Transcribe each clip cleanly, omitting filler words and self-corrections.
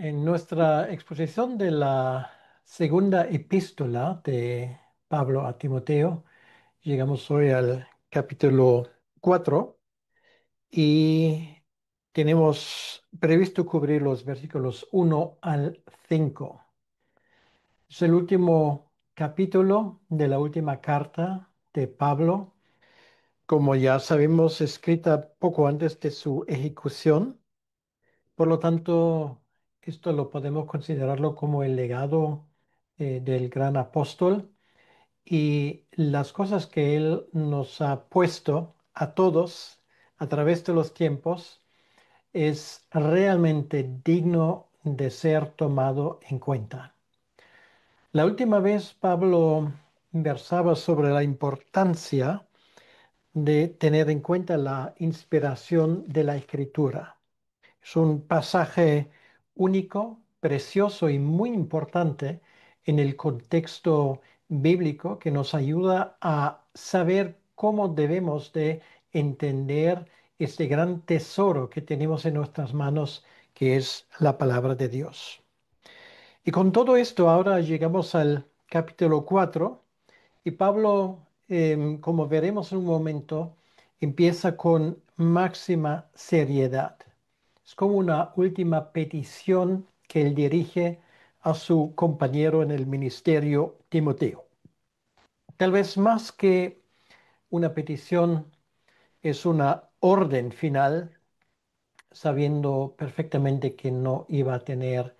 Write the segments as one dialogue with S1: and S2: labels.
S1: En nuestra exposición de la segunda epístola de Pablo a Timoteo, llegamos hoy al capítulo 4 y tenemos previsto cubrir los versículos 1 al 5. Es el último capítulo de la última carta de Pablo, como ya sabemos, escrita poco antes de su ejecución. Por lo tanto, esto lo podemos considerarlo como el legado del gran apóstol y las cosas que él nos ha puesto a todos a través de los tiempos es realmente digno de ser tomado en cuenta. La última vez Pablo versaba sobre la importancia de tener en cuenta la inspiración de la Escritura. Es un pasaje único, precioso y muy importante en el contexto bíblico que nos ayuda a saber cómo debemos de entender este gran tesoro que tenemos en nuestras manos, que es la palabra de Dios. Y con todo esto, ahora llegamos al capítulo 4 y Pablo, como veremos en un momento, empieza con máxima seriedad. Es como una última petición que él dirige a su compañero en el ministerio, Timoteo. Tal vez más que una petición, es una orden final, sabiendo perfectamente que no iba a tener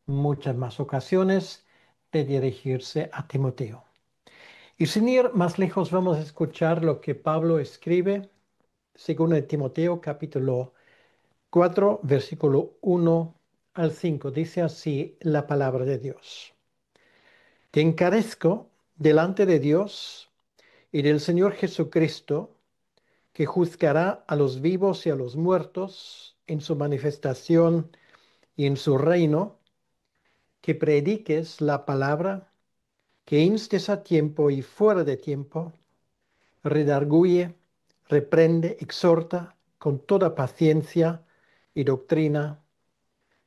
S1: muchas más ocasiones de dirigirse a Timoteo. Y sin ir más lejos, vamos a escuchar lo que Pablo escribe, según de Timoteo, capítulo 4, versículo 1 al 5. Dice así la palabra de Dios. Te encarezco delante de Dios y del Señor Jesucristo, que juzgará a los vivos y a los muertos en su manifestación y en su reino, que prediques la palabra, que instes a tiempo y fuera de tiempo, redarguye, reprende, exhorta con toda paciencia y doctrina,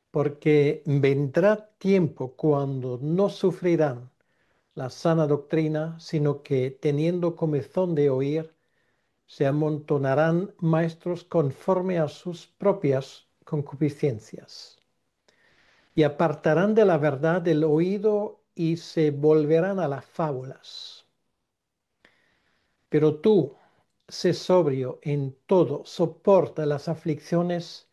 S1: porque vendrá tiempo cuando no sufrirán la sana doctrina, sino que teniendo comezón de oír, se amontonarán maestros conforme a sus propias concupiscencias, y apartarán de la verdad el oído y se volverán a las fábulas. Pero tú, sé sobrio en todo, soporta las aflicciones,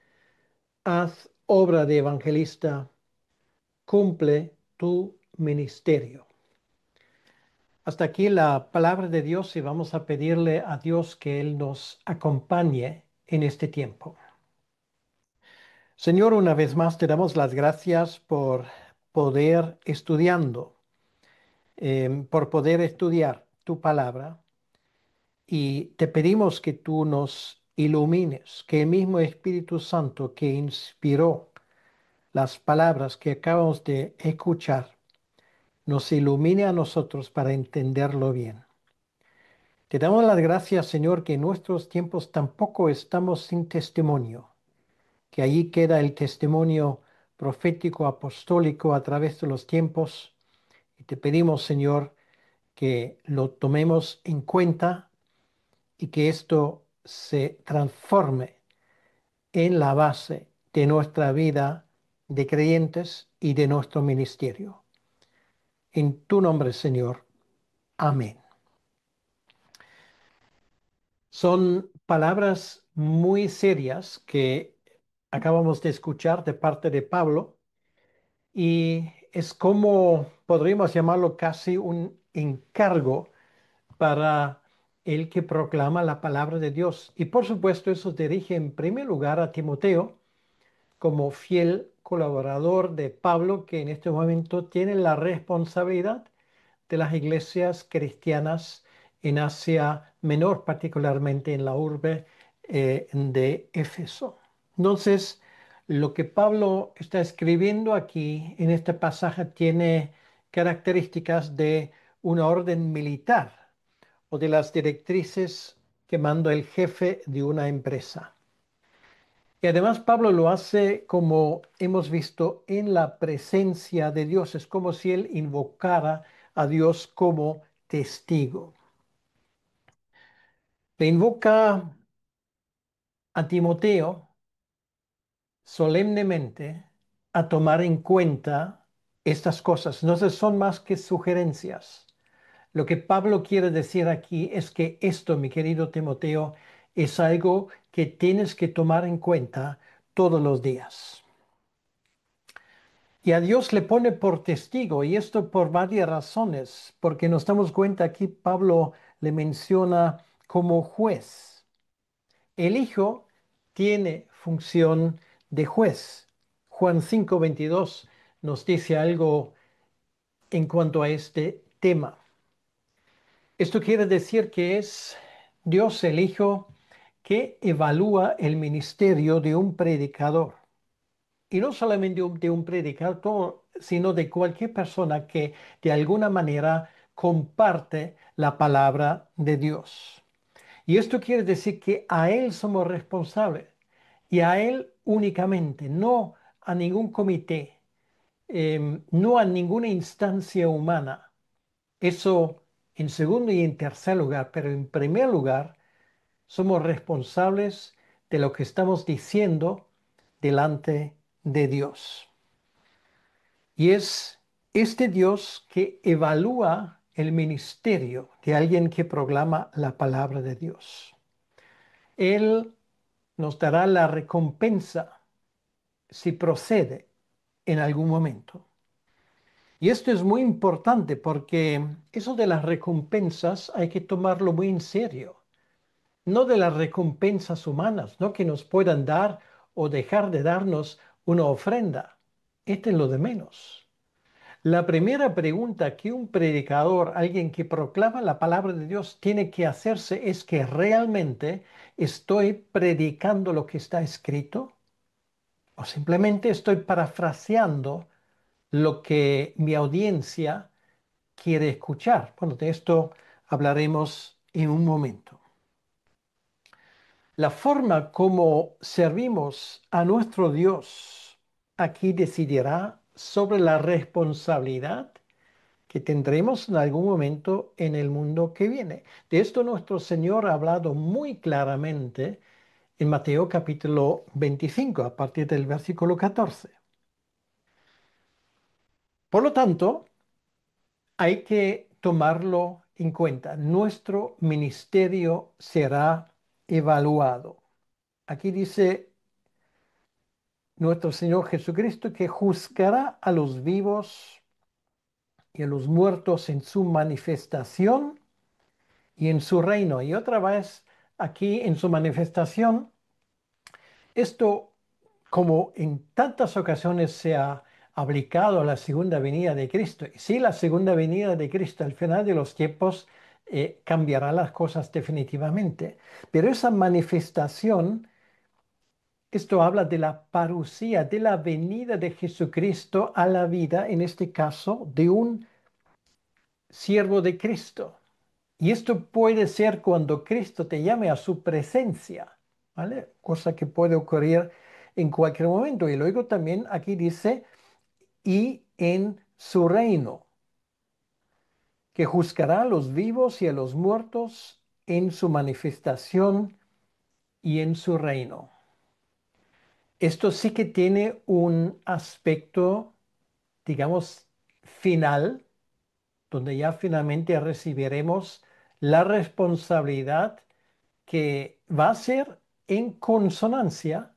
S1: haz obra de evangelista, cumple tu ministerio. Hasta aquí la palabra de Dios y vamos a pedirle a Dios que Él nos acompañe en este tiempo. Señor, una vez más te damos las gracias por poder estudiando, por poder estudiar tu palabra y te pedimos que tú nos ilumines, que el mismo Espíritu Santo que inspiró las palabras que acabamos de escuchar nos ilumine a nosotros para entenderlo bien. Te damos las gracias, Señor, que en nuestros tiempos tampoco estamos sin testimonio, que allí queda el testimonio profético, apostólico a través de los tiempos. Y te pedimos, Señor, que lo tomemos en cuenta y que esto se transforme en la base de nuestra vida de creyentes y de nuestro ministerio. En tu nombre, Señor. Amén. Son palabras muy serias que acabamos de escuchar de parte de Pablo y es como podríamos llamarlo casi un encargo para el que proclama la palabra de Dios. Y por supuesto eso dirige en primer lugar a Timoteo como fiel colaborador de Pablo, que en este momento tiene la responsabilidad de las iglesias cristianas en Asia Menor, particularmente en la urbe de Éfeso. Entonces, lo que Pablo está escribiendo aquí en este pasaje tiene características de una orden militar o de las directrices que manda el jefe de una empresa. Y además Pablo lo hace como hemos visto en la presencia de Dios. Es como si él invocara a Dios como testigo. Le invoca a Timoteo solemnemente a tomar en cuenta estas cosas. No son más que sugerencias. Lo que Pablo quiere decir aquí es que esto, mi querido Timoteo, es algo que tienes que tomar en cuenta todos los días. Y a Dios le pone por testigo, y esto por varias razones, porque nos damos cuenta aquí Pablo le menciona como juez. El Hijo tiene función de juez. Juan 5:22 nos dice algo en cuanto a este tema. Esto quiere decir que es Dios el Hijo que evalúa el ministerio de un predicador. Y no solamente de un predicador, sino de cualquier persona que de alguna manera comparte la palabra de Dios. Y esto quiere decir que a Él somos responsables y a Él únicamente, no a ningún comité, no a ninguna instancia humana. Eso en segundo y en tercer lugar, pero en primer lugar, somos responsables de lo que estamos diciendo delante de Dios. Y es este Dios que evalúa el ministerio de alguien que proclama la palabra de Dios. Él nos dará la recompensa si procede en algún momento. Y esto es muy importante porque eso de las recompensas hay que tomarlo muy en serio. No de las recompensas humanas, no que nos puedan dar o dejar de darnos una ofrenda. Este es lo de menos. La primera pregunta que un predicador, alguien que proclama la palabra de Dios, tiene que hacerse es que realmente estoy predicando lo que está escrito o simplemente estoy parafraseando lo que mi audiencia quiere escuchar. Bueno, de esto hablaremos en un momento. La forma como servimos a nuestro Dios aquí decidirá sobre la responsabilidad que tendremos en algún momento en el mundo que viene. De esto nuestro Señor ha hablado muy claramente en Mateo capítulo 25, a partir del versículo 14. Por lo tanto, hay que tomarlo en cuenta. Nuestro ministerio será evaluado. Aquí dice nuestro Señor Jesucristo que juzgará a los vivos y a los muertos en su manifestación y en su reino. Y otra vez aquí en su manifestación, esto como en tantas ocasiones se ha aplicado a la segunda venida de Cristo. Y sí, la segunda venida de Cristo al final de los tiempos cambiará las cosas definitivamente. Pero esa manifestación, esto habla de la parusía, de la venida de Jesucristo a la vida, en este caso, de un siervo de Cristo. Y esto puede ser cuando Cristo te llame a su presencia, ¿vale? Cosa que puede ocurrir en cualquier momento. Y luego también aquí dice, y en su reino, que juzgará a los vivos y a los muertos en su manifestación y en su reino. Esto sí que tiene un aspecto, digamos, final, donde ya finalmente recibiremos la responsabilidad que va a ser en consonancia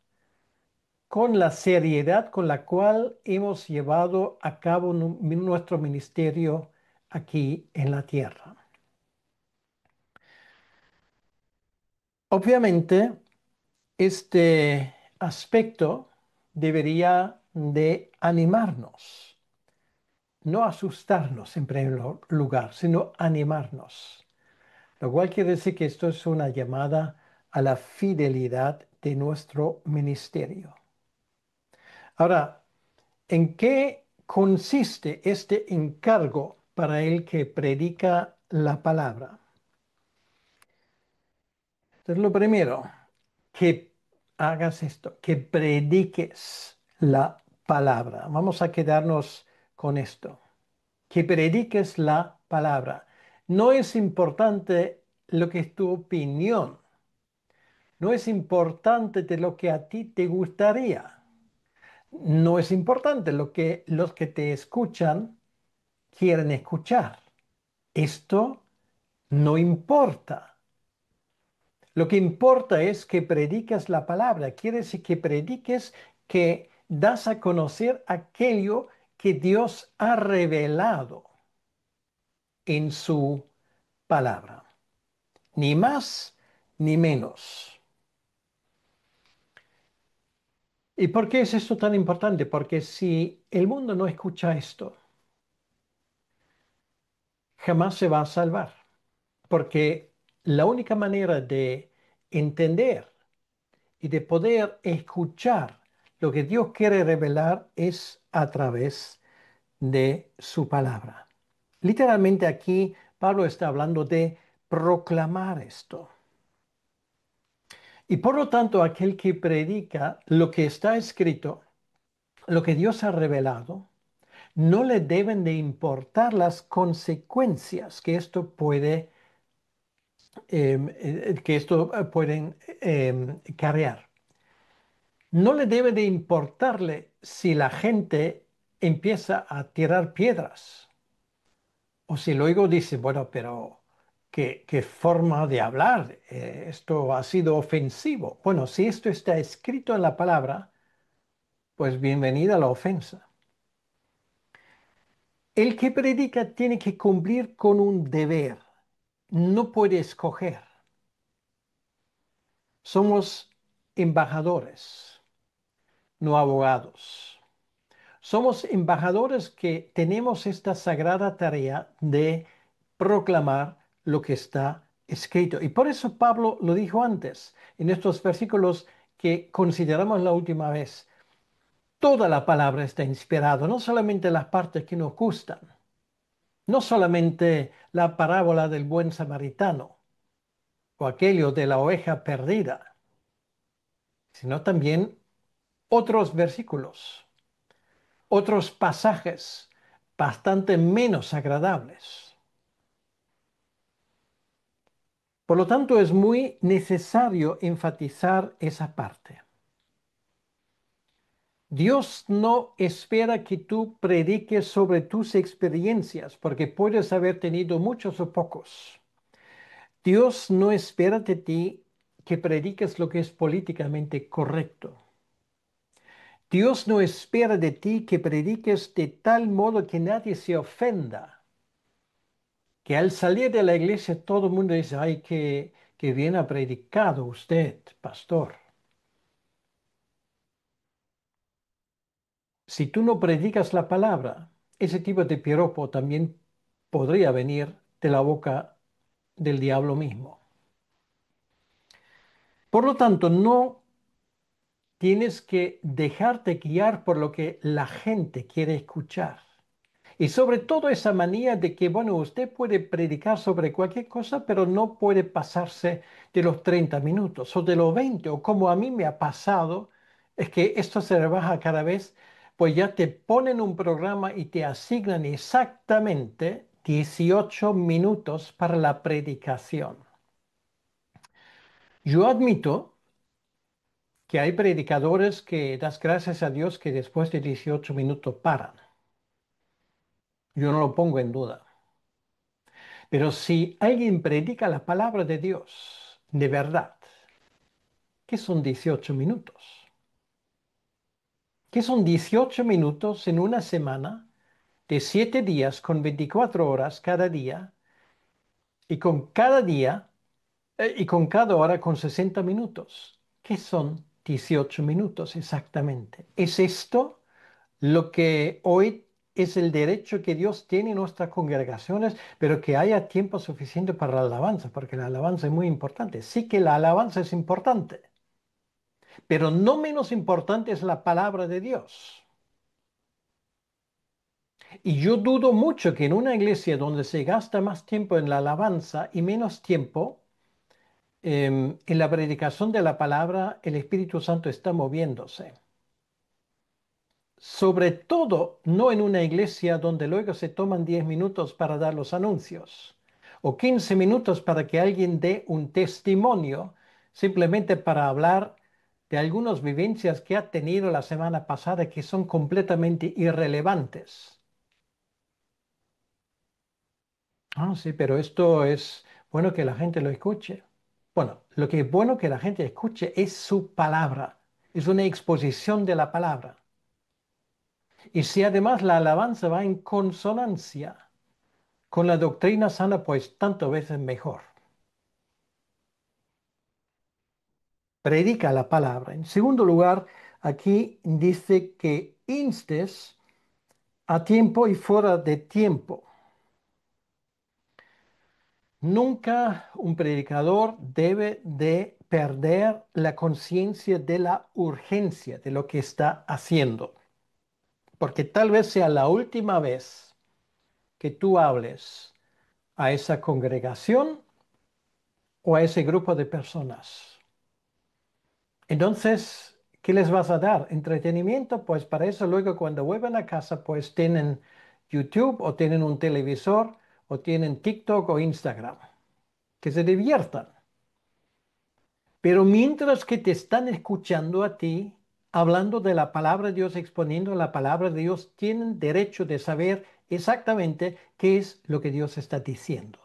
S1: con la seriedad con la cual hemos llevado a cabo nuestro ministerio aquí en la tierra. Obviamente, este aspecto debería de animarnos, no asustarnos en primer lugar, sino animarnos. Lo cual quiere decir que esto es una llamada a la fidelidad de nuestro ministerio. Ahora, ¿en qué consiste este encargo para el que predica la palabra? Entonces, lo primero, que hagas esto, que prediques la palabra. Vamos a quedarnos con esto, que prediques la palabra. No es importante lo que es tu opinión, no es importante de lo que a ti te gustaría, no es importante lo que los que te escuchan quieren escuchar. Esto no importa. Lo que importa es que prediques la palabra. Quiere decir que prediques, que das a conocer aquello que Dios ha revelado en su palabra. Ni más ni menos. ¿Y por qué es esto tan importante? Porque si el mundo no escucha esto, jamás se va a salvar. Porque la única manera de entender y de poder escuchar lo que Dios quiere revelar es a través de su palabra. Literalmente aquí Pablo está hablando de proclamar esto. Y por lo tanto, aquel que predica lo que está escrito, lo que Dios ha revelado, no le deben de importar las consecuencias que esto puede, pueden cargar. No le debe de importarle si la gente empieza a tirar piedras o si luego dice, bueno, pero qué forma de hablar, esto ha sido ofensivo. Bueno, si esto está escrito en la palabra, pues bienvenida a la ofensa. El que predica tiene que cumplir con un deber, no puede escoger. Somos embajadores, no abogados. Somos embajadores que tenemos esta sagrada tarea de proclamar lo que está escrito. Y por eso Pablo lo dijo antes, en estos versículos que consideramos la última vez. Toda la palabra está inspirada, no solamente las partes que nos gustan, no solamente la parábola del buen samaritano o aquello de la oveja perdida, sino también otros versículos, otros pasajes bastante menos agradables. Por lo tanto, es muy necesario enfatizar esa parte. Dios no espera que tú prediques sobre tus experiencias, porque puedes haber tenido muchos o pocos. Dios no espera de ti que prediques lo que es políticamente correcto. Dios no espera de ti que prediques de tal modo que nadie se ofenda, que al salir de la iglesia todo el mundo dice, ay, que bien ha predicado usted, pastor. Si tú no predicas la palabra, ese tipo de piropo también podría venir de la boca del diablo mismo. Por lo tanto, no tienes que dejarte guiar por lo que la gente quiere escuchar. Y sobre todo esa manía de que, bueno, usted puede predicar sobre cualquier cosa, pero no puede pasarse de los 30 minutos o de los 20, o como a mí me ha pasado, es que esto se rebaja cada vez, pues ya te ponen un programa y te asignan exactamente 18 minutos para la predicación. Yo admito que hay predicadores que das gracias a Dios que después de 18 minutos paran. Yo no lo pongo en duda. Pero si alguien predica la palabra de Dios de verdad, ¿qué son 18 minutos? ¿Qué son 18 minutos en una semana de 7 días con 24 horas cada día y con cada día y con cada hora con 60 minutos? ¿Qué son 18 minutos exactamente? ¿Es esto lo que hoy es el derecho que Dios tiene en nuestras congregaciones, pero que haya tiempo suficiente para la alabanza, porque la alabanza es muy importante? Sí que la alabanza es importante, pero no menos importante es la palabra de Dios. Y yo dudo mucho que en una iglesia donde se gasta más tiempo en la alabanza y menos tiempo en la predicación de la palabra, el Espíritu Santo está moviéndose. Sobre todo, no en una iglesia donde luego se toman 10 minutos para dar los anuncios o 15 minutos para que alguien dé un testimonio, simplemente para hablar de algunas vivencias que ha tenido la semana pasada que son completamente irrelevantes. Ah, sí, pero esto es bueno que la gente lo escuche. Bueno, lo que es bueno que la gente escuche es su palabra, es una exposición de la palabra. Y si además la alabanza va en consonancia con la doctrina sana, pues tanto veces mejor. Predica la palabra. En segundo lugar, aquí dice que instes a tiempo y fuera de tiempo. Nunca un predicador debe de perder la conciencia de la urgencia de lo que está haciendo, porque tal vez sea la última vez que tú hables a esa congregación o a ese grupo de personas. Entonces, ¿qué les vas a dar? ¿Entretenimiento? Pues para eso luego cuando vuelvan a casa, pues tienen YouTube o tienen un televisor o tienen TikTok o Instagram. Que se diviertan. Pero mientras que te están escuchando a ti, hablando de la palabra de Dios, exponiendo la palabra de Dios, tienen derecho de saber exactamente qué es lo que Dios está diciendo.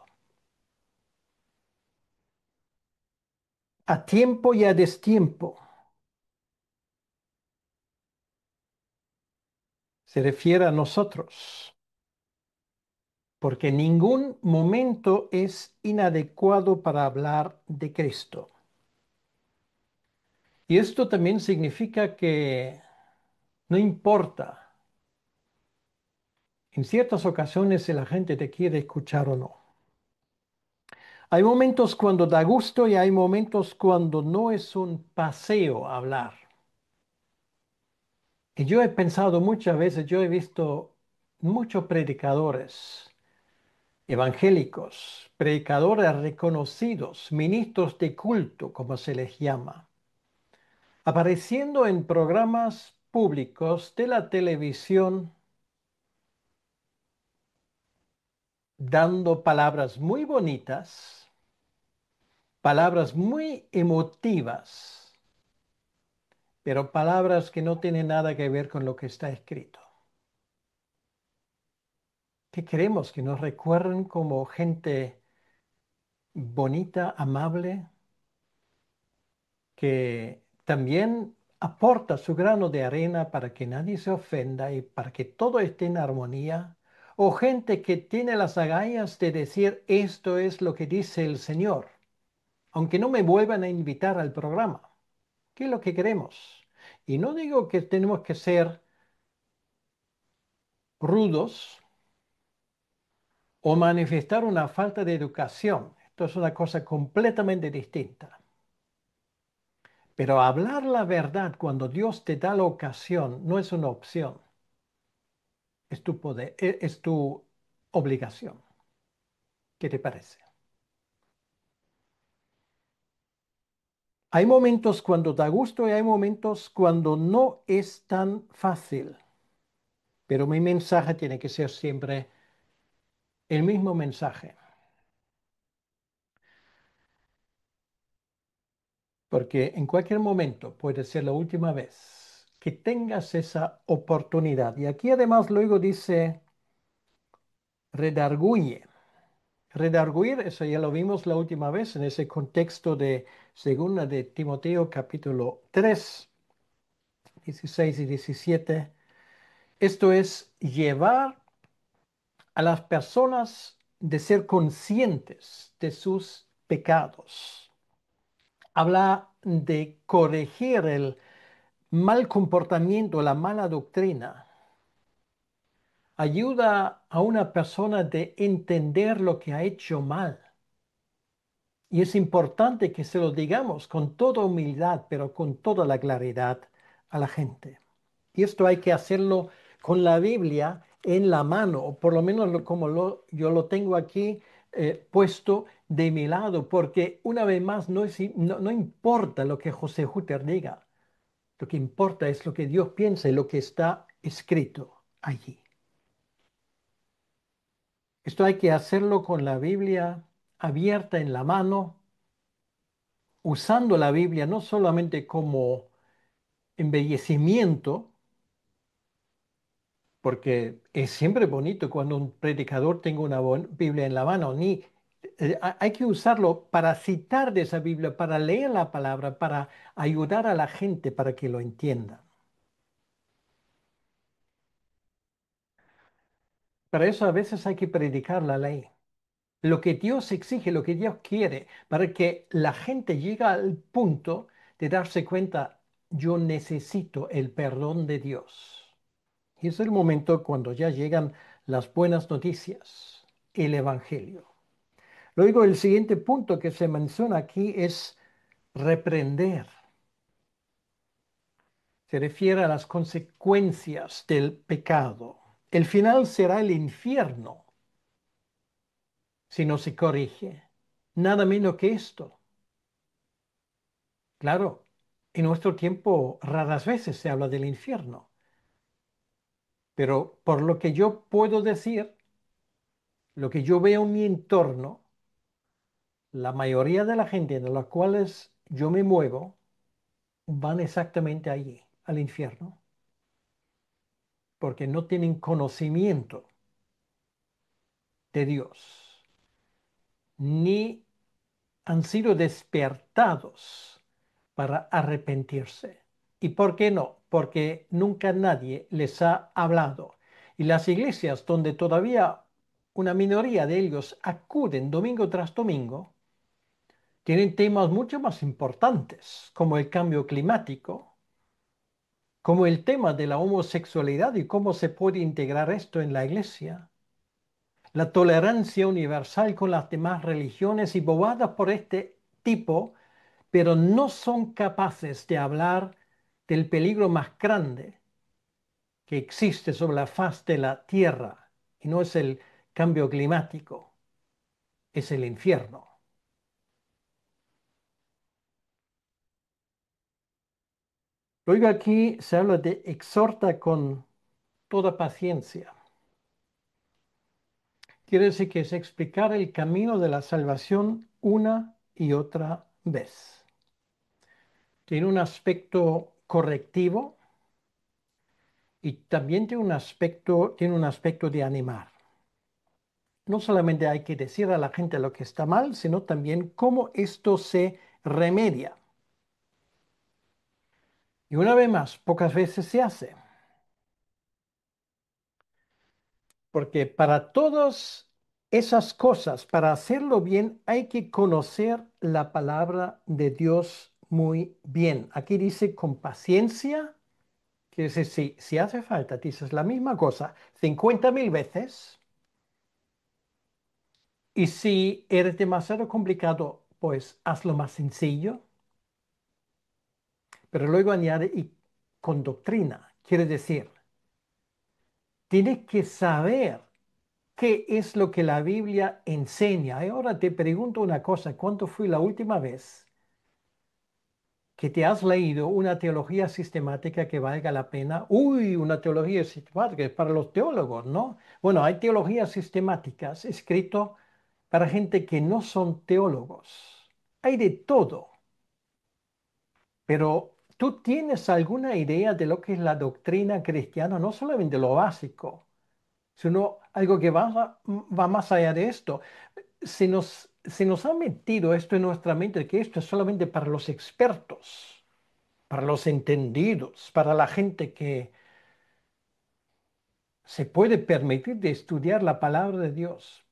S1: A tiempo y a destiempo. Se refiere a nosotros, porque ningún momento es inadecuado para hablar de Cristo. Y esto también significa que no importa en ciertas ocasiones si la gente te quiere escuchar o no. Hay momentos cuando da gusto y hay momentos cuando no es un paseo hablar. Y yo he pensado muchas veces, yo he visto muchos predicadores evangélicos, predicadores reconocidos, ministros de culto, como se les llama, apareciendo en programas públicos de la televisión, dando palabras muy bonitas, palabras muy emotivas, pero palabras que no tienen nada que ver con lo que está escrito. ¿Qué queremos? Que nos recuerden como gente bonita, amable, que también aporta su grano de arena para que nadie se ofenda y para que todo esté en armonía. O gente que tiene las agallas de decir esto es lo que dice el Señor, aunque no me vuelvan a invitar al programa. ¿Qué es lo que queremos? Y no digo que tenemos que ser rudos o manifestar una falta de educación. Esto es una cosa completamente distinta. Pero hablar la verdad cuando Dios te da la ocasión no es una opción, es tu poder, es tu obligación. ¿Qué te parece? Hay momentos cuando da gusto y hay momentos cuando no es tan fácil, pero mi mensaje tiene que ser siempre el mismo mensaje, porque en cualquier momento puede ser la última vez que tengas esa oportunidad. Y aquí además luego dice, redarguye. Redarguir, eso ya lo vimos la última vez en ese contexto de segunda de Timoteo capítulo 3, 16 y 17. Esto es llevar a las personas de ser conscientes de sus pecados. Habla de corregir el mal comportamiento, la mala doctrina. Ayuda a una persona de entender lo que ha hecho mal. Y es importante que se lo digamos con toda humildad, pero con toda la claridad a la gente. Y esto hay que hacerlo con la Biblia en la mano, o por lo menos como yo lo tengo aquí puesto, de mi lado, porque una vez más no importa lo que José Hutter diga, lo que importa es lo que Dios piensa y lo que está escrito allí. Esto hay que hacerlo con la Biblia abierta en la mano, usando la Biblia no solamente como embellecimiento, porque es siempre bonito cuando un predicador tenga una Biblia en la mano, ni hay que usarlo para citar de esa Biblia, para leer la palabra, para ayudar a la gente para que lo entienda. Para eso a veces hay que predicar la ley, lo que Dios exige, lo que Dios quiere, para que la gente llegue al punto de darse cuenta, yo necesito el perdón de Dios. Y es el momento cuando ya llegan las buenas noticias, el Evangelio. Luego, el siguiente punto que se menciona aquí es reprender. Se refiere a las consecuencias del pecado. El final será el infierno si no se corrige. Nada menos que esto. Claro, en nuestro tiempo raras veces se habla del infierno, pero por lo que yo puedo decir, lo que yo veo en mi entorno, la mayoría de la gente en la cuales yo me muevo van exactamente allí, al infierno, porque no tienen conocimiento de Dios, ni han sido despertados para arrepentirse. ¿Y por qué no? Porque nunca nadie les ha hablado. Y las iglesias donde todavía una minoría de ellos acuden domingo tras domingo, tienen temas mucho más importantes, como el cambio climático, como el tema de la homosexualidad y cómo se puede integrar esto en la iglesia, la tolerancia universal con las demás religiones y bobadas por este tipo, pero no son capaces de hablar del peligro más grande que existe sobre la faz de la tierra, y no es el cambio climático, es el infierno. Luego aquí se habla de exhorta con toda paciencia. Quiere decir que es explicar el camino de la salvación una y otra vez. Tiene un aspecto correctivo y también tiene un aspecto de animar. No solamente hay que decir a la gente lo que está mal, sino también cómo esto se remedia. Y una vez más, pocas veces se hace, porque para todas esas cosas, para hacerlo bien, hay que conocer la palabra de Dios muy bien. Aquí dice con paciencia, que dice, si hace falta, dices la misma cosa 50.000 veces, y si eres demasiado complicado, pues hazlo más sencillo. Pero luego añade y con doctrina, quiere decir, tienes que saber qué es lo que la Biblia enseña. Y ahora te pregunto una cosa, ¿cuándo fue la última vez que te has leído una teología sistemática que valga la pena? Uy, una teología sistemática es para los teólogos, ¿no? Bueno, hay teologías sistemáticas escritas para gente que no son teólogos. Hay de todo. Pero ¿tú tienes alguna idea de lo que es la doctrina cristiana? No solamente lo básico, sino algo que va más allá de esto. Se nos ha metido esto en nuestra mente, que esto es solamente para los expertos, para los entendidos, para la gente que se puede permitir de estudiar la palabra de Dios.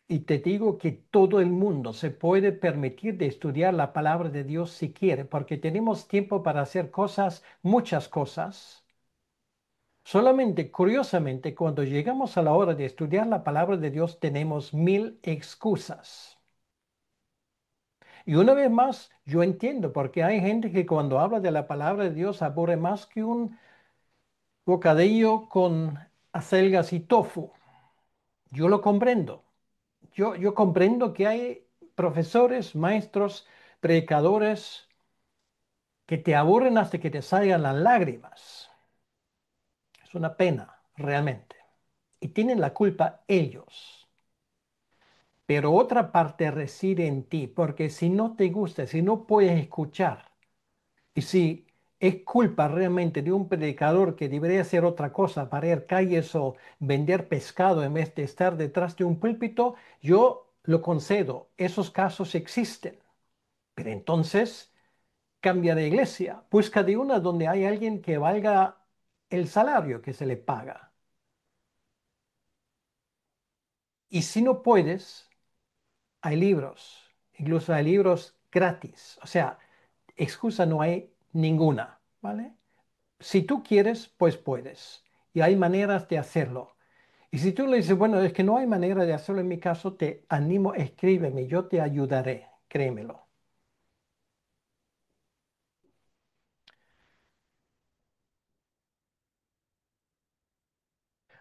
S1: Y te digo que todo el mundo se puede permitir de estudiar la palabra de Dios si quiere, porque tenemos tiempo para hacer cosas, muchas cosas. Solamente, curiosamente, cuando llegamos a la hora de estudiar la palabra de Dios, tenemos mil excusas. Y una vez más, yo entiendo, porque hay gente que cuando habla de la palabra de Dios aburre más que un bocadillo con acelgas y tofu. Yo lo comprendo. yo comprendo que hay profesores, maestros, predicadores que te aburren hasta que te salgan las lágrimas. Es una pena, realmente. Y tienen la culpa ellos. Pero otra parte reside en ti, porque si no te gusta, si no puedes escuchar, y si es culpa realmente de un predicador que debería hacer otra cosa, parar calles o vender pescado en vez de estar detrás de un púlpito, yo lo concedo. Esos casos existen. Pero entonces cambia de iglesia, busca de una donde hay alguien que valga el salario que se le paga. Y si no puedes, hay libros, incluso hay libros gratis. O sea, excusa no hay ninguna, ¿vale? Si tú quieres, pues puedes. Y hay maneras de hacerlo. Y si tú le dices, bueno, es que no hay manera de hacerlo en mi caso, te animo, escríbeme, yo te ayudaré, créemelo.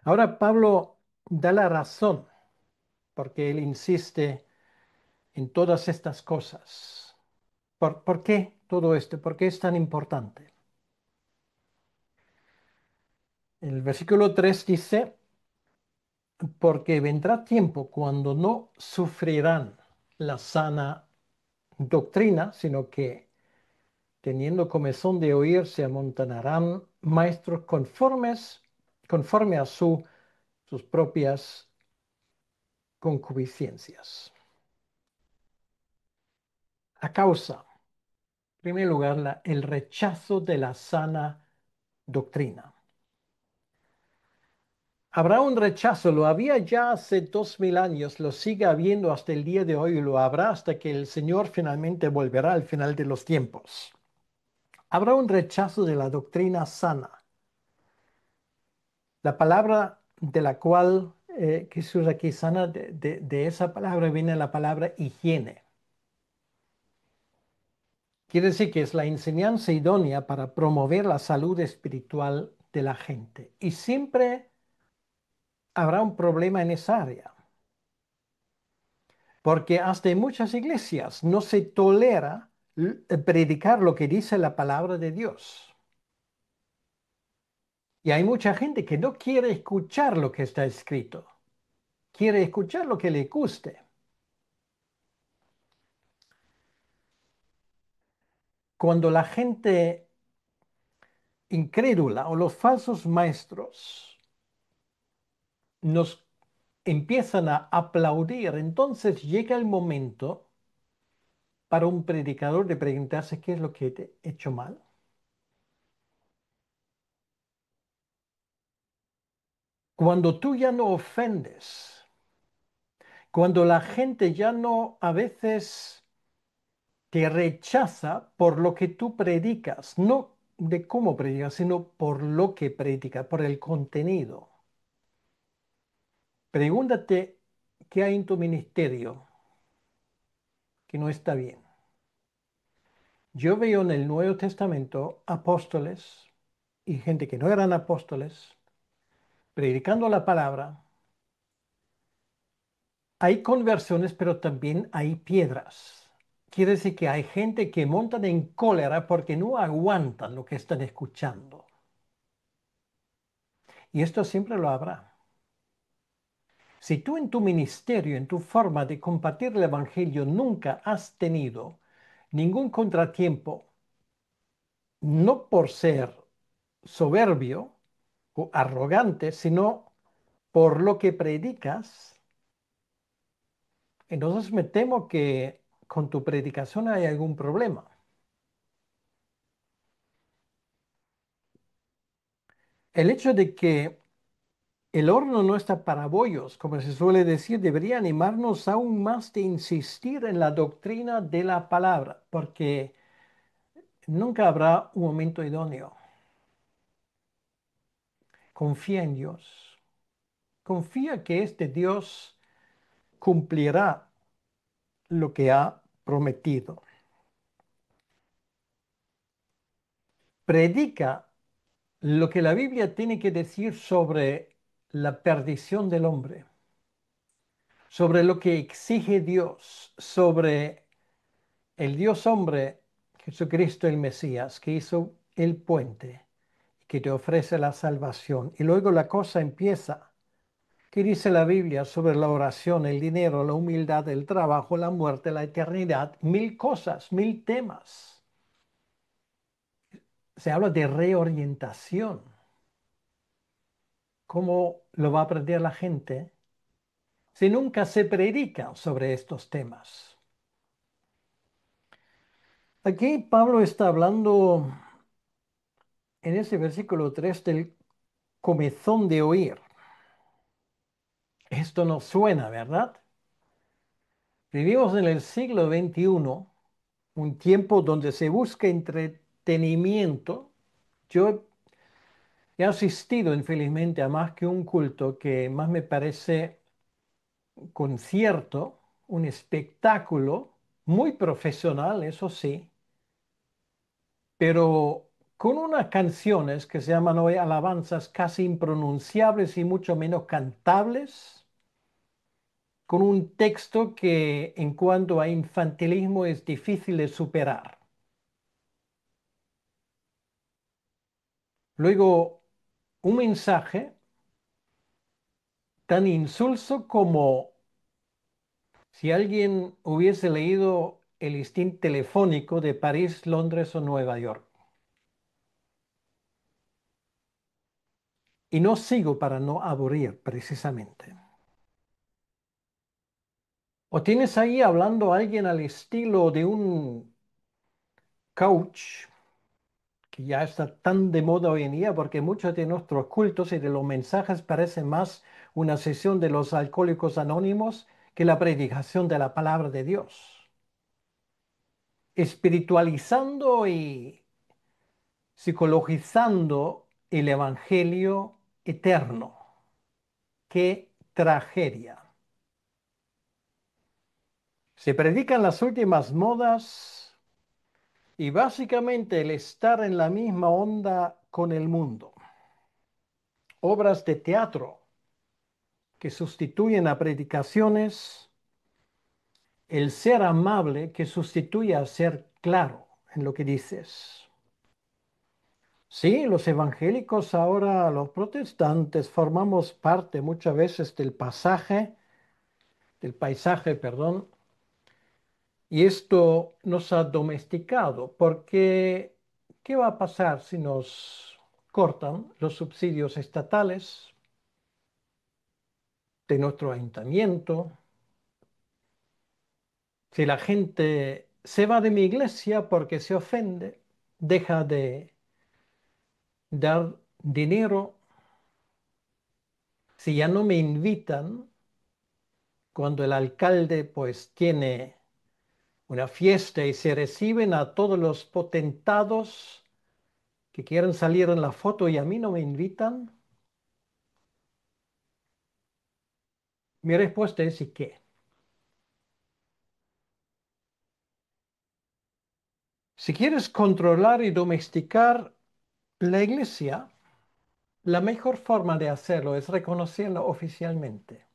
S1: Ahora Pablo da la razón porque él insiste en todas estas cosas. ¿Por qué todo esto? ¿Por qué es tan importante? El versículo 3 dice, porque vendrá tiempo cuando no sufrirán la sana doctrina, sino que teniendo comezón de oír, se amontonarán maestros conforme a sus propias concupiscencias. A causa, en primer lugar, el rechazo de la sana doctrina. Habrá un rechazo, lo había ya hace 2000 años, lo sigue habiendo hasta el día de hoy y lo habrá hasta que el Señor finalmente volverá al final de los tiempos. Habrá un rechazo de la doctrina sana, la palabra de la cual que se usa aquí sana, de esa palabra viene la palabra higiene. Quiere decir que es la enseñanza idónea para promover la salud espiritual de la gente. Y siempre habrá un problema en esa área. Porque hasta en muchas iglesias no se tolera predicar lo que dice la palabra de Dios. Y hay mucha gente que no quiere escuchar lo que está escrito, quiere escuchar lo que le guste. Cuando la gente incrédula o los falsos maestros nos empiezan a aplaudir, entonces llega el momento para un predicador de preguntarse qué es lo que he hecho mal. Cuando tú ya no ofendes, cuando la gente ya no a veces te rechaza por lo que tú predicas, no de cómo predicas, sino por lo que predicas, por el contenido. Pregúntate qué hay en tu ministerio que no está bien. Yo veo en el Nuevo Testamento apóstoles y gente que no eran apóstoles predicando la palabra. Hay conversiones, pero también hay piedras. Quiere decir que hay gente que montan en cólera porque no aguantan lo que están escuchando. Y esto siempre lo habrá. Si tú en tu ministerio, en tu forma de compartir el Evangelio, nunca has tenido ningún contratiempo, no por ser soberbio o arrogante, sino por lo que predicas, entonces me temo que con tu predicación hay algún problema. El hecho de que el horno no está para bollos, como se suele decir, debería animarnos aún más de insistir en la doctrina de la palabra, porque nunca habrá un momento idóneo. Confía en Dios. Confía que este Dios cumplirá lo que ha prometido. Predica lo que la Biblia tiene que decir sobre la perdición del hombre, sobre lo que exige Dios, sobre el Dios hombre, Jesucristo el Mesías, que hizo el puente, que te ofrece la salvación. Y luego la cosa empieza. ¿Qué dice la Biblia sobre la oración, el dinero, la humildad, el trabajo, la muerte, la eternidad? Mil cosas, mil temas. Se habla de reorientación. ¿Cómo lo va a aprender la gente si nunca se predica sobre estos temas? Aquí Pablo está hablando en ese versículo 3 del comezón de oír. Esto nos suena, ¿verdad? Vivimos en el siglo XXI, un tiempo donde se busca entretenimiento. Yo he asistido infelizmente a más que un culto que más me parece concierto, un espectáculo muy profesional, eso sí, pero con unas canciones que se llaman hoy alabanzas casi impronunciables y mucho menos cantables, con un texto que en cuanto a infantilismo es difícil de superar. Luego, un mensaje tan insulso como si alguien hubiese leído el listín telefónico de París, Londres o Nueva York. Y no sigo para no aburrir, precisamente. O tienes ahí hablando a alguien al estilo de un coach, que ya está tan de moda hoy en día, porque muchos de nuestros cultos y de los mensajes parecen más una sesión de los alcohólicos anónimos que la predicación de la palabra de Dios. Espiritualizando y psicologizando el evangelio eterno. ¡Qué tragedia! Se predican las últimas modas y básicamente el estar en la misma onda con el mundo. Obras de teatro que sustituyen a predicaciones, el ser amable que sustituye a ser claro en lo que dices. Sí, los evangélicos ahora, los protestantes, formamos parte muchas veces del paisaje, perdón, y esto nos ha domesticado, porque ¿qué va a pasar si nos cortan los subsidios estatales de nuestro ayuntamiento? Si la gente se va de mi iglesia porque se ofende, deja de dar dinero, si ya no me invitan, cuando el alcalde pues tiene una fiesta y se reciben a todos los potentados que quieren salir en la foto y a mí no me invitan, mi respuesta es ¿y qué? Si quieres controlar y domesticar la iglesia, la mejor forma de hacerlo es reconocerla oficialmente.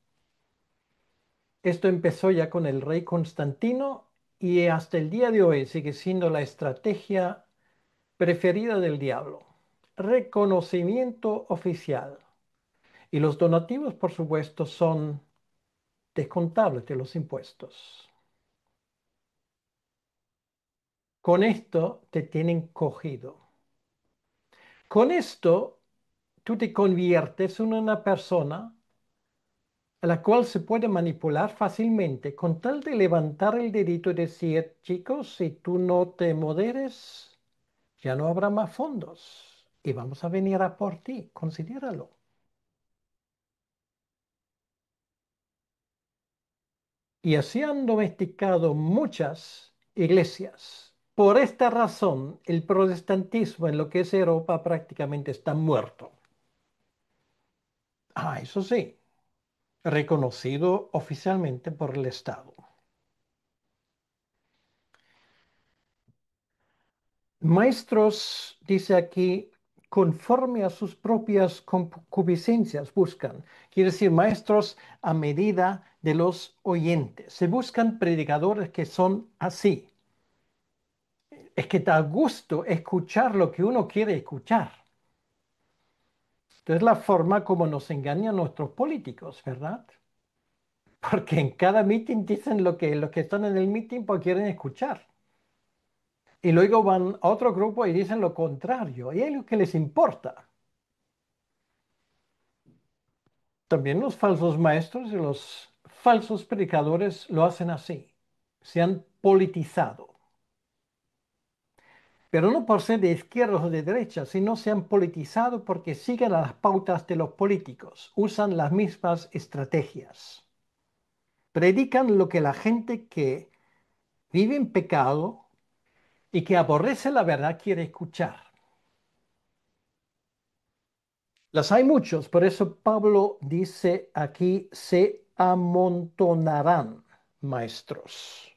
S1: Esto empezó ya con el rey Constantino y hasta el día de hoy sigue siendo la estrategia preferida del diablo. Reconocimiento oficial. Y los donativos, por supuesto, son descontables de los impuestos. Con esto te tienen cogido. Con esto tú te conviertes en una persona a la cual se puede manipular fácilmente con tal de levantar el dedito y decir, chicos, si tú no te moderes, ya no habrá más fondos y vamos a venir a por ti, considéralo. Y así han domesticado muchas iglesias. Por esta razón, el protestantismo en lo que es Europa prácticamente está muerto. Ah, eso sí, reconocido oficialmente por el Estado. Maestros, dice aquí, conforme a sus propias concupiscencias buscan. Quiere decir, maestros a medida de los oyentes. Se buscan predicadores que son así. Es que da gusto escuchar lo que uno quiere escuchar. Entonces, la forma como nos engañan nuestros políticos, ¿verdad? Porque en cada meeting dicen lo que los que están en el meeting pues quieren escuchar. Y luego van a otro grupo y dicen lo contrario. Y es lo que les importa. También los falsos maestros y los falsos predicadores lo hacen así. Se han politizado. Pero no por ser de izquierda o de derecha, sino se han politizado porque siguen a las pautas de los políticos. Usan las mismas estrategias. Predican lo que la gente que vive en pecado y que aborrece la verdad quiere escuchar. Las hay muchos, por eso Pablo dice aquí, se amontonarán maestros.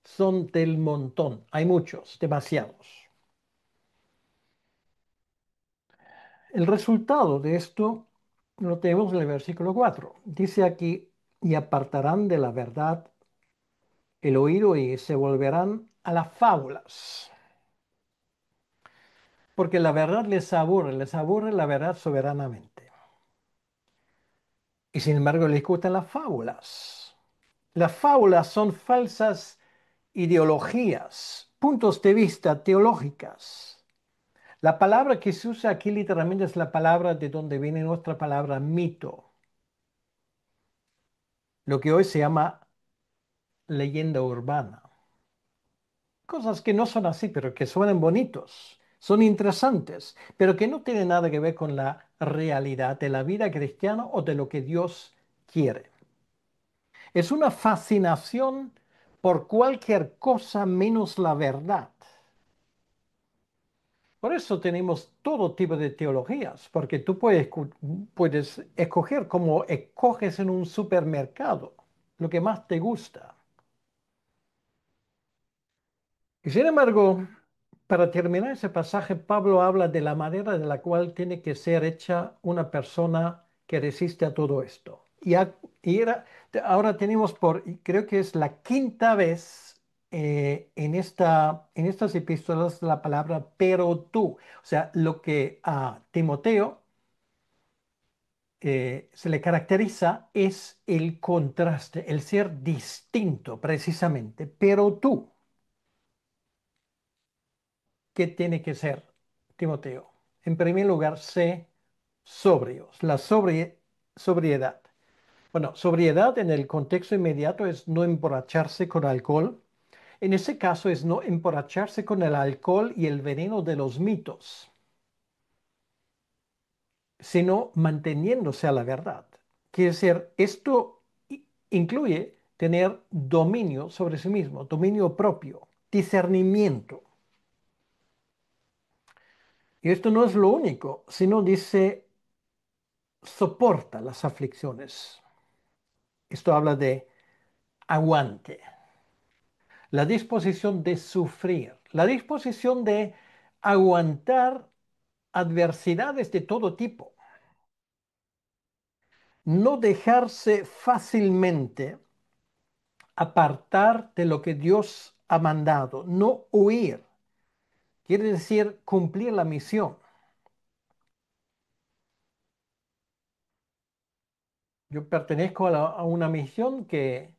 S1: Son del montón, hay muchos, demasiados. El resultado de esto lo tenemos en el versículo 4. Dice aquí, y apartarán de la verdad el oído y se volverán a las fábulas. Porque la verdad les aburre la verdad soberanamente. Y sin embargo les gustan las fábulas. Las fábulas son falsas ideologías, puntos de vista teológicas. La palabra que se usa aquí literalmente es la palabra de donde viene nuestra palabra mito, lo que hoy se llama leyenda urbana. Cosas que no son así, pero que suenan bonitos, son interesantes, pero que no tienen nada que ver con la realidad de la vida cristiana o de lo que Dios quiere. Es una fascinación por cualquier cosa menos la verdad. Por eso tenemos todo tipo de teologías, porque tú puedes escoger como escoges en un supermercado lo que más te gusta. Y sin embargo, para terminar ese pasaje, Pablo habla de la manera de la cual tiene que ser hecha una persona que resiste a todo esto. Ahora tenemos creo que es la quinta vez en estas epístolas la palabra pero tú. O sea, lo que a Timoteo se le caracteriza es el contraste, el ser distinto precisamente. Pero tú. ¿Qué tiene que ser, Timoteo? En primer lugar, sé sobrios, sobriedad. Bueno, sobriedad en el contexto inmediato es no emborracharse con alcohol. En ese caso es no emborracharse con el alcohol y el veneno de los mitos, sino manteniéndose a la verdad. Quiere decir, esto incluye tener dominio sobre sí mismo, dominio propio, discernimiento. Y esto no es lo único, sino dice soporta las aflicciones. Esto habla de aguante, la disposición de sufrir, la disposición de aguantar adversidades de todo tipo, no dejarse fácilmente apartar de lo que Dios ha mandado, no huir, quiere decir cumplir la misión. Yo pertenezco a una misión que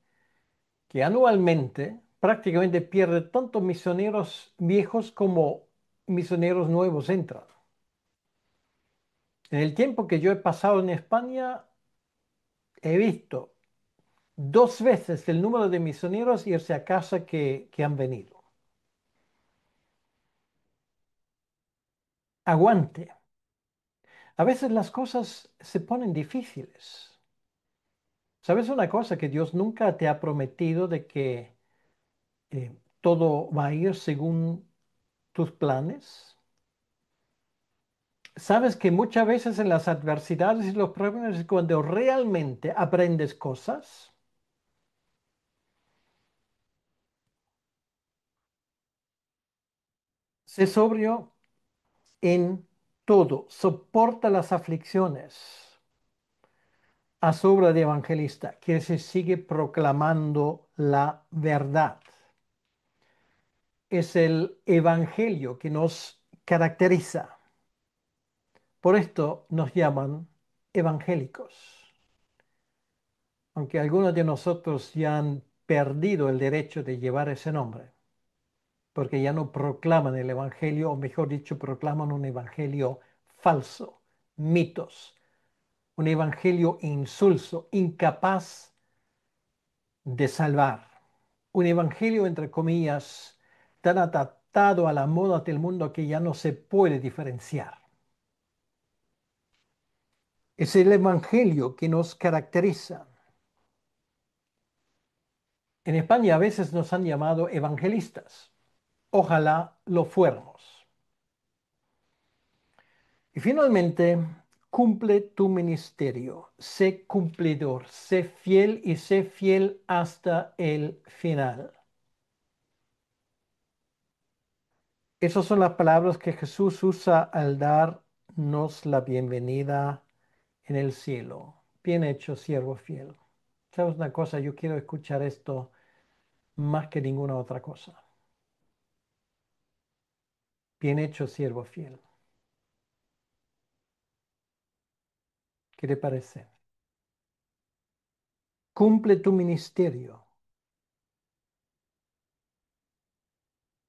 S1: anualmente prácticamente pierde tanto misioneros viejos como misioneros nuevos entran. En el tiempo que yo he pasado en España, he visto dos veces el número de misioneros irse a casa que han venido. Aguante. A veces las cosas se ponen difíciles. ¿Sabes una cosa? Que Dios nunca te ha prometido de que todo va a ir según tus planes. Sabes que muchas veces en las adversidades y los problemas es cuando realmente aprendes cosas. Sé sobrio en todo, soporta las aflicciones. a su obra de evangelista, que se sigue proclamando la verdad. Es el evangelio que nos caracteriza. Por esto nos llaman evangélicos, aunque algunos de nosotros ya han perdido el derecho de llevar ese nombre, porque ya no proclaman el evangelio, o mejor dicho, proclaman un evangelio falso, mitos, un evangelio insulso, incapaz de salvar, un evangelio, entre comillas, tan adaptado a la moda del mundo que ya no se puede diferenciar. Es el evangelio que nos caracteriza. En España a veces nos han llamado evangelistas. Ojalá lo fuéramos. Y finalmente, cumple tu ministerio. Sé cumplidor, sé fiel y sé fiel hasta el final. Esas son las palabras que Jesús usa al darnos la bienvenida en el cielo. Bien hecho, siervo fiel. ¿Sabes una cosa? Yo quiero escuchar esto más que ninguna otra cosa. Bien hecho, siervo fiel. ¿Qué te parece? Cumple tu ministerio.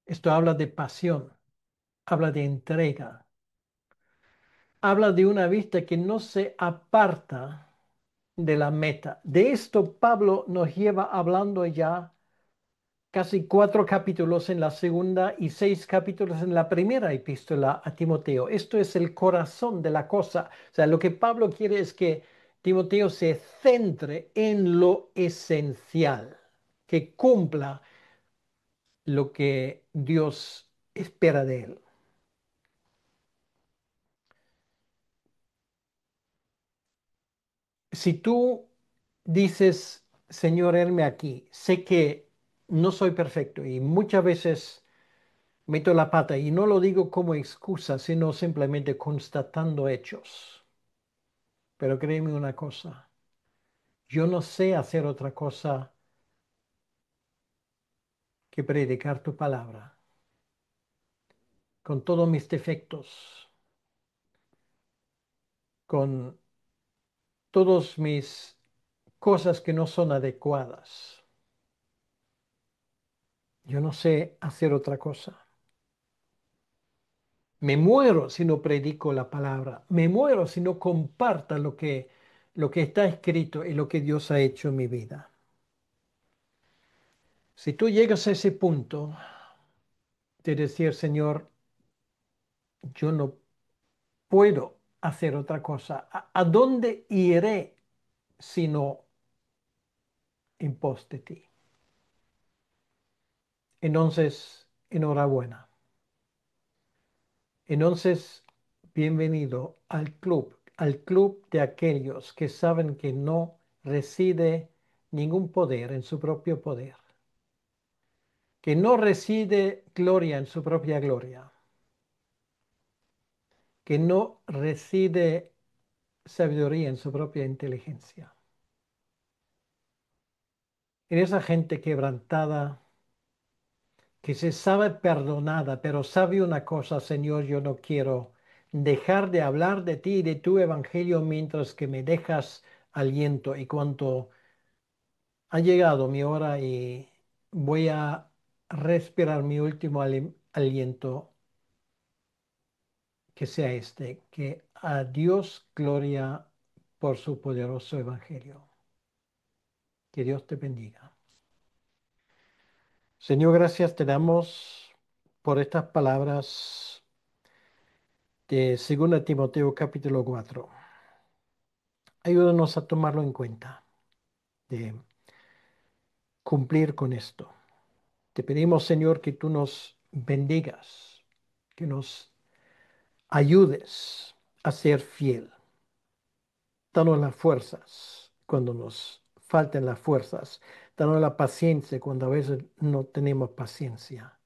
S1: Esto habla de pasión, habla de entrega, habla de una vista que no se aparta de la meta. De esto Pablo nos lleva hablando ya casi 4 capítulos en la segunda y 6 capítulos en la primera epístola a Timoteo. Esto es el corazón de la cosa. O sea, lo que Pablo quiere es que Timoteo se centre en lo esencial, que cumpla lo que Dios espera de él. Si tú dices, Señor, herme aquí, sé que no soy perfecto y muchas veces meto la pata y no lo digo como excusa, sino simplemente constatando hechos. Pero créeme una cosa, yo no sé hacer otra cosa que predicar tu palabra, con todos mis defectos, con todas mis cosas que no son adecuadas. Yo no sé hacer otra cosa. Me muero si no predico la palabra. Me muero si no comparta lo que está escrito y lo que Dios ha hecho en mi vida. Si tú llegas a ese punto de decir, Señor, yo no puedo hacer otra cosa, a dónde iré sino en pos de ti? Entonces, enhorabuena. Entonces, bienvenido al club de aquellos que saben que no reside ningún poder en su propio poder, que no reside gloria en su propia gloria, que no reside sabiduría en su propia inteligencia. En esa gente quebrantada, que se sabe perdonada, pero sabe una cosa, Señor, yo no quiero dejar de hablar de ti y de tu evangelio mientras que me dejas aliento. Y cuando ha llegado mi hora y voy a respirar mi último aliento, que sea este, que a Dios gloria por su poderoso evangelio. Que Dios te bendiga. Señor, gracias te damos por estas palabras de 2 Timoteo capítulo 4. Ayúdanos a tomarlo en cuenta, de cumplir con esto. Te pedimos, Señor, que tú nos bendigas, que nos ayudes a ser fiel. Danos las fuerzas cuando nos falten las fuerzas. Danos la paciencia cuando a veces no tenemos paciencia.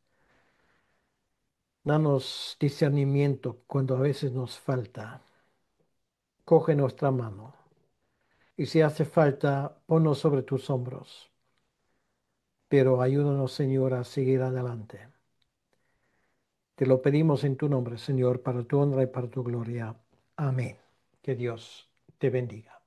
S1: Danos discernimiento cuando a veces nos falta. Coge nuestra mano Y si hace falta, ponnos sobre tus hombros. Pero ayúdanos, Señor, a seguir adelante. Te lo pedimos en tu nombre, Señor, para tu honra y para tu gloria. Amén. Que Dios te bendiga.